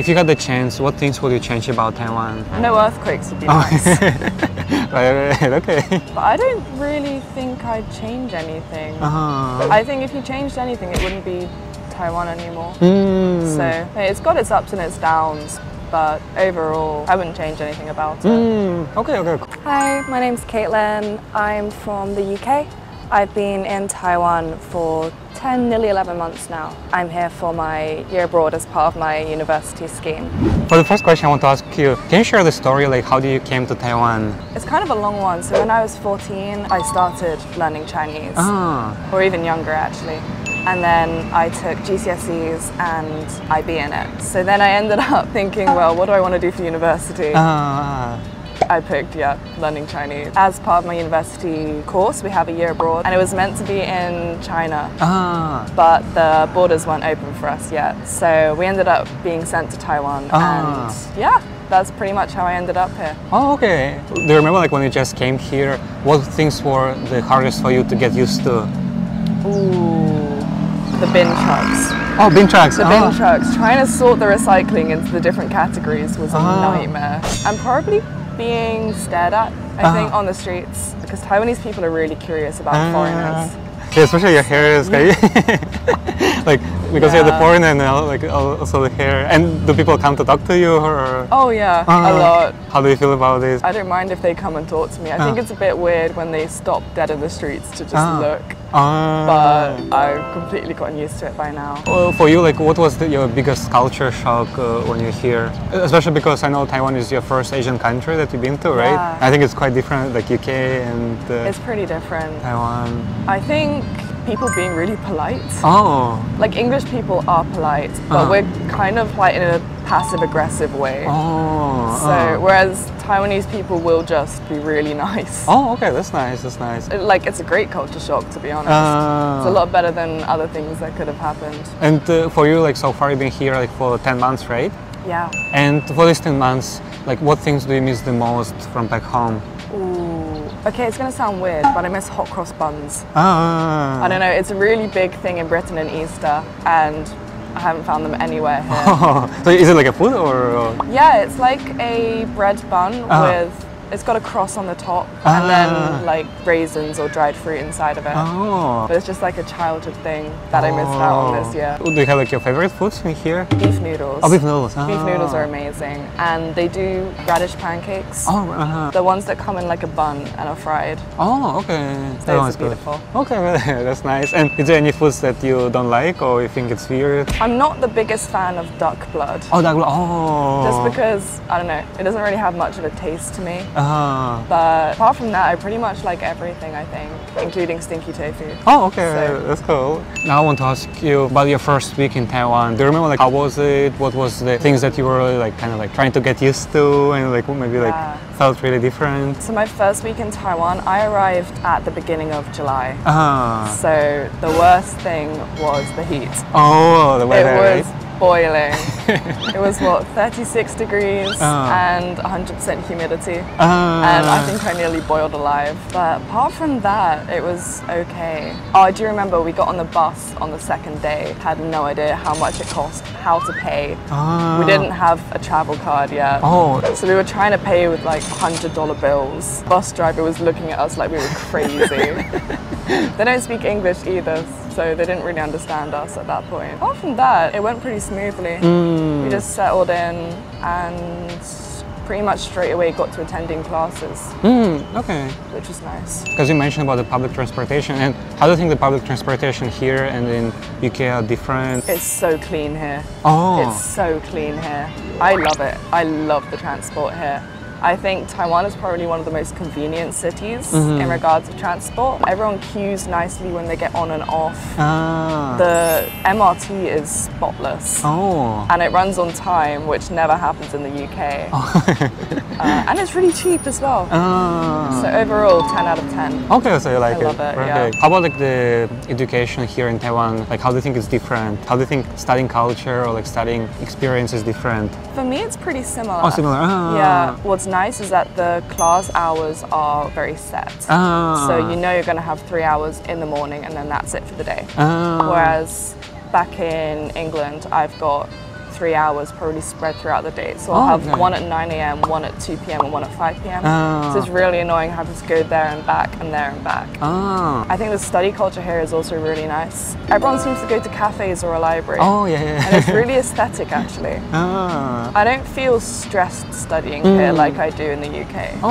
If you got the chance, what things would you change about Taiwan? No earthquakes would be nice. Right, okay. But I don't really think I'd change anything. I think if you changed anything, it wouldn't be Taiwan anymore. So it's got its ups and its downs, but overall, I wouldn't change anything about it. Okay. Hi, my name's Caitlin. I'm from the UK. I've been in Taiwan for 10, nearly 11 months now. I'm here for my year abroad as part of my university scheme. For the first question, I want to ask you, can you share the story, like how did you came to Taiwan? It's kind of a long one. So when I was 14, I started learning Chinese, or even younger actually. And then I took GCSEs and IB in it. So then I ended up thinking, well, what do I want to do for university? I picked, learning Chinese. As part of my university course, we have a year abroad, and it was meant to be in China, but the borders weren't open for us yet. So we ended up being sent to Taiwan, and that's pretty much how I ended up here. Oh, okay. Do you remember like when you just came here, what things were the hardest for you to get used to? The bin trucks. Oh, bin trucks. The bin trucks. Trying to sort the recycling into the different categories was a nightmare. And probably being stared at, I think, on the streets, because Taiwanese people are really curious about foreigners. Yeah, especially your hair is like because you're the foreigner and like also the hair. And do people come to talk to you? Or? Oh yeah, a lot. How do you feel about this? I don't mind if they come and talk to me. I think it's a bit weird when they stop dead in the streets to just look. But I've completely gotten used to it by now. Well, for you, like, what was your biggest culture shock when you're here? Especially because I know Taiwan is your first Asian country that you've been to, right? Yeah. I think it's quite different, like UK and it's pretty different. Taiwan. I think people being really polite. Like English people are polite, but we're kind of polite in a passive-aggressive way. So whereas Taiwanese people will just be really nice. Oh, okay, that's nice. That's nice. It's a great culture shock, to be honest. It's a lot better than other things that could have happened. And for you, like so far, you've been here like for 10 months, right? Yeah. And for these 10 months, like what things do you miss the most from back home? Okay, it's gonna sound weird, but I miss hot cross buns. I don't know, it's a really big thing in Britain in Easter, and I haven't found them anywhere here. So is it like a food or? Yeah, it's like a bread bun with, it's got a cross on the top and then like raisins or dried fruit inside of it. But it's just like a childhood thing that I missed out on this year. Do you have like your favorite foods in here? Beef noodles. Oh, beef noodles. Beef noodles are amazing. And they do radish pancakes. The ones that come in like a bun and are fried. Oh, okay. Those are beautiful. Okay, that's nice. And is there any foods that you don't like or you think it's weird? I'm not the biggest fan of duck blood. Oh, duck blood. Just because, I don't know, it doesn't really have much of a taste to me. But apart from that, I pretty much like everything, I think, including stinky tofu. Oh, okay, that's cool. Now I want to ask you about your first week in Taiwan. Do you remember like how was it? What was the things that you were really like kind of like trying to get used to and like maybe like felt really different? So my first week in Taiwan, I arrived at the beginning of July. So the worst thing was the heat. Oh, the weather. It was boiling. It was what, 36 degrees and 100% humidity. And I think I nearly boiled alive. But apart from that, it was okay. Oh, I do remember we got on the bus on the second day, had no idea how much it cost, how to pay. We didn't have a travel card yet. So we were trying to pay with like $100 bills. Bus driver was looking at us like we were crazy. They don't speak English either, so they didn't really understand us at that point. Apart from that, it went pretty smoothly. We just settled in and pretty much straight away got to attending classes. Okay. Which was nice. Because you mentioned about the public transportation, and how do you think the public transportation here and in UK are different? It's so clean here. It's so clean here. I love it. I love the transport here. I think Taiwan is probably one of the most convenient cities in regards to transport. Everyone queues nicely when they get on and off. The MRT is spotless. And it runs on time, which never happens in the UK. And it's really cheap as well. So overall, 10 out of 10. Okay, so you like it. I love it, yeah. How about like the education here in Taiwan? Like how do you think it's different? How do you think studying culture or like studying experience is different? For me, it's pretty similar. Oh, similar. Yeah. What's nice is that the class hours are very set. So you know you're going to have 3 hours in the morning and then that's it for the day. Whereas back in England, I've got 3 hours, probably spread throughout the day. So I'll have one at 9 a.m., one at 2 p.m. and one at 5 p.m. So it's really annoying having to go there and back and there and back. I think the study culture here is also really nice. Everyone seems to go to cafes or a library. And it's really aesthetic actually. I don't feel stressed studying here like I do in the UK.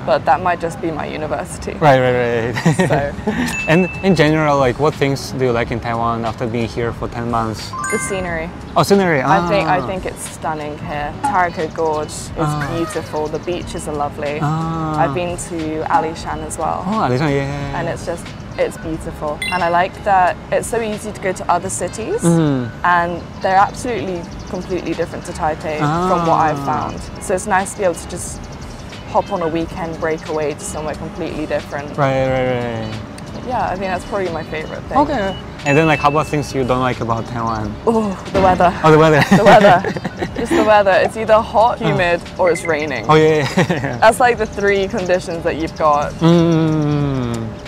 But that might just be my university. Right. So. And in general, like what things do you like in Taiwan after being here for 10 months? The scenery. Oh, scenery. I think it's stunning here. Tarako Gorge is beautiful. The beaches are lovely. I've been to Alishan as well. Oh, Alishan, yeah. And it's beautiful. And I like that it's so easy to go to other cities and they're absolutely completely different to Taipei from what I've found. So it's nice to be able to just hop on a weekend breakaway to somewhere completely different. Right. Yeah, I think that's probably my favorite thing. Okay. And then like how about things you don't like about Taiwan? Oh, the weather. Oh, the weather. The weather. Just the weather. It's either hot, humid, or it's raining. Oh, yeah. That's like the 3 conditions that you've got.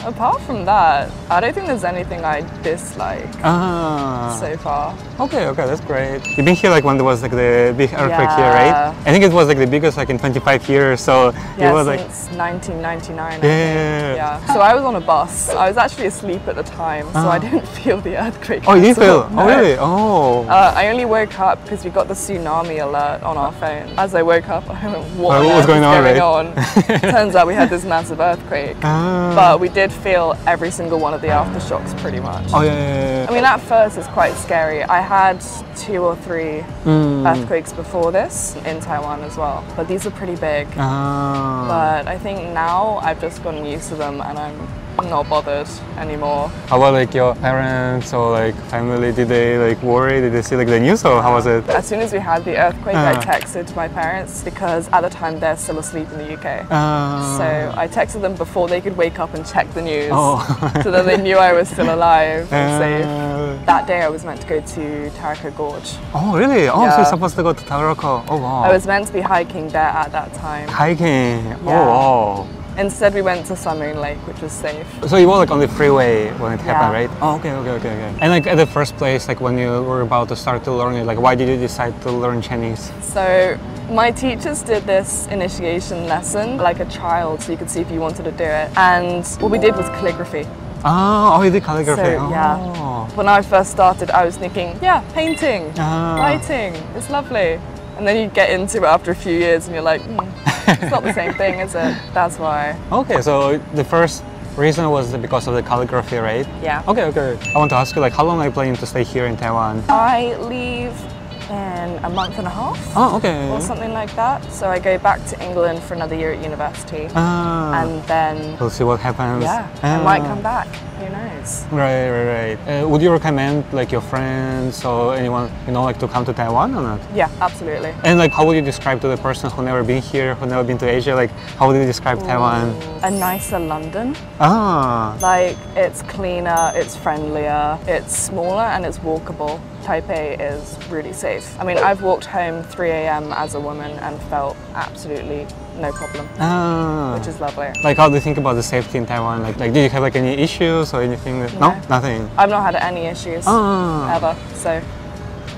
Apart from that, I don't think there's anything I dislike so far. Okay, that's great. You've been here like when there was like the big earthquake here, right? I think it was like the biggest like in 25 years. So it was since 1999. Yeah. So I was on a bus. I was actually asleep at the time, so I didn't feel the earthquake. Oh, you didn't feel? No. Oh, really? Oh. I only woke up because we got the tsunami alert on our phone. As I woke up, I went, what was going on? Turns out we had this massive earthquake. But we did feel every single one of the aftershocks pretty much. Oh, yeah. I mean, at first it's quite scary. I had 2 or 3 earthquakes before this in Taiwan as well. But these are pretty big. But I think now I've just gotten used to them and I'm not bothered anymore. How about like your parents or like family? Did they like worry? Did they see like the news or how was it? As soon as we had the earthquake, I texted my parents because at the time they're still asleep in the UK. So I texted them before they could wake up and check the news so that they knew I was still alive and safe. That day I was meant to go to Tarako Gorge. Oh, really? Oh, so you're supposed to go to Tarako. Oh, wow. I was meant to be hiking there at that time. Hiking? Yeah. Oh, wow. Instead, we went to Summer Lake, which was safe. So you were like on the freeway when it happened, right? Oh, okay. And like at the first place, like when you were about to start to learn it, like why did you decide to learn Chinese? So my teachers did this initiation lesson, like a child, so you could see if you wanted to do it. And what we did was calligraphy. Oh, you did calligraphy. So, yeah. When I first started, I was thinking, painting, writing, it's lovely. And then you get into it after a few years and you're like, it's not the same thing, is it? That's why. Okay, so the first reason was because of the calligraphy, right? Yeah. Okay. I want to ask you, like, how long are you planning to stay here in Taiwan? I leave in a month and a half. Oh, okay. Or something like that. So I go back to England for another year at university. And then we'll see what happens. Yeah, I might come back. Who knows? Right. Would you recommend like your friends or anyone like to come to Taiwan or not? Yeah, absolutely. And like, how would you describe to the person who never been here, who never been to Asia? Like, how would you describe Taiwan? A nicer London. Like it's cleaner, it's friendlier, it's smaller, and it's walkable. Taipei is really safe. I mean, I've walked home 3 a.m. as a woman and felt absolutely no problem, which is lovely. Like, how do you think about the safety in Taiwan? Like did you have like any issues or anything? No, nothing. I've not had any issues ever. So,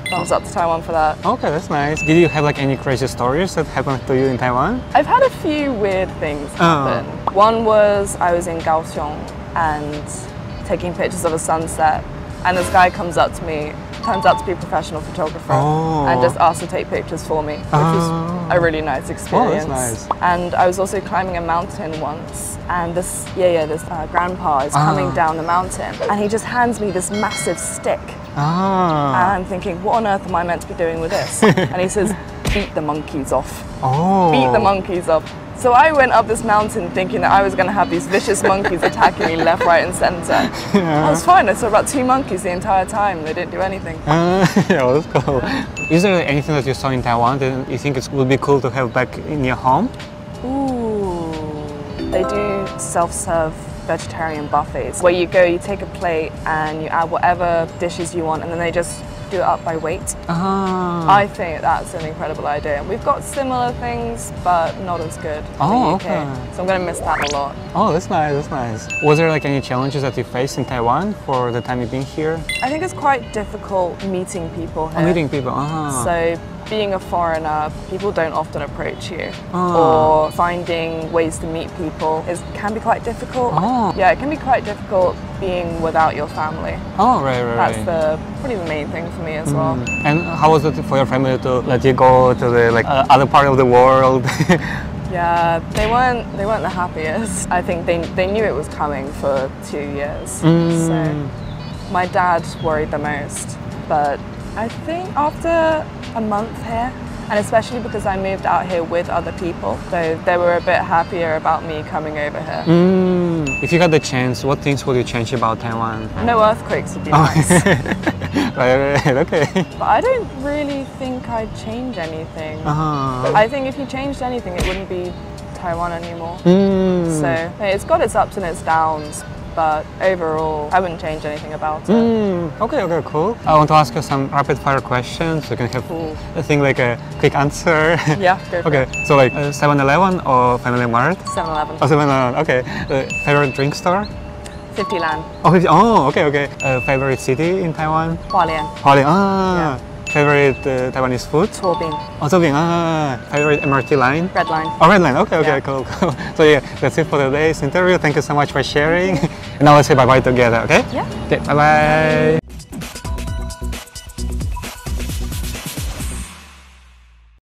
thumbs up to Taiwan for that. Okay, that's nice. Did you have like any crazy stories that happened to you in Taiwan? I've had a few weird things happen. One was I was in Kaohsiung and taking pictures of a sunset, and this guy comes up to me. Turns out to be a professional photographer and just asked to take pictures for me, which was a really nice experience. Oh, that's nice. And I was also climbing a mountain once, and this grandpa is coming down the mountain, and he just hands me this massive stick. And I'm thinking, what on earth am I meant to be doing with this? And he says, beat the monkeys off. Beat the monkeys off. So I went up this mountain thinking that I was going to have these vicious monkeys attacking me left, right and centre. I was fine. I saw about 2 monkeys the entire time. They didn't do anything. Yeah, that's cool. Is there anything that you saw in Taiwan that you think it would be cool to have back in your home? Ooh. They do self-serve vegetarian buffets where you go, you take a plate and you add whatever dishes you want, and then they just do it up by weight. I think that's an incredible idea. We've got similar things, but not as good in the UK. Okay. So I'm going to miss that a lot. Oh, that's nice, that's nice. Was there like any challenges that you faced in Taiwan for the time you've been here? I think it's quite difficult meeting people here. Meeting people, So being a foreigner, people don't often approach you. Or finding ways to meet people can be quite difficult. Yeah, it can be quite difficult being without your family. Oh, right. That's probably the main thing for me as well. And how was it for your family to let you go to the other part of the world? Yeah, they weren't the happiest. I think they knew it was coming for 2 years. So my dad worried the most. But I think after a month here, and especially because I moved out here with other people, so they were a bit happier about me coming over here. If you had the chance, what things would you change about Taiwan? No earthquakes would be nice. Right, okay. But I don't really think I'd change anything. I think if you changed anything, it wouldn't be Taiwan anymore. So it's got its ups and its downs, but overall, I wouldn't change anything about it. Okay, cool. I want to ask you some rapid fire questions. You can have, I think, like a quick answer. Yeah, go for it. So like 7-Eleven or Family Mart? 7-Eleven. Oh, 7-Eleven, okay. Favorite drink store? 50 Land. Oh, okay. Favorite city in Taiwan? Hualien. Hualien, Favorite Taiwanese food? 错饼. Oh, 错饼, Favorite MRT line? Red Line. Oh, Red Line, okay, cool. So yeah, that's it for today's interview. Thank you so much for sharing. And now let's say bye-bye together, okay? Yeah. Okay, bye-bye.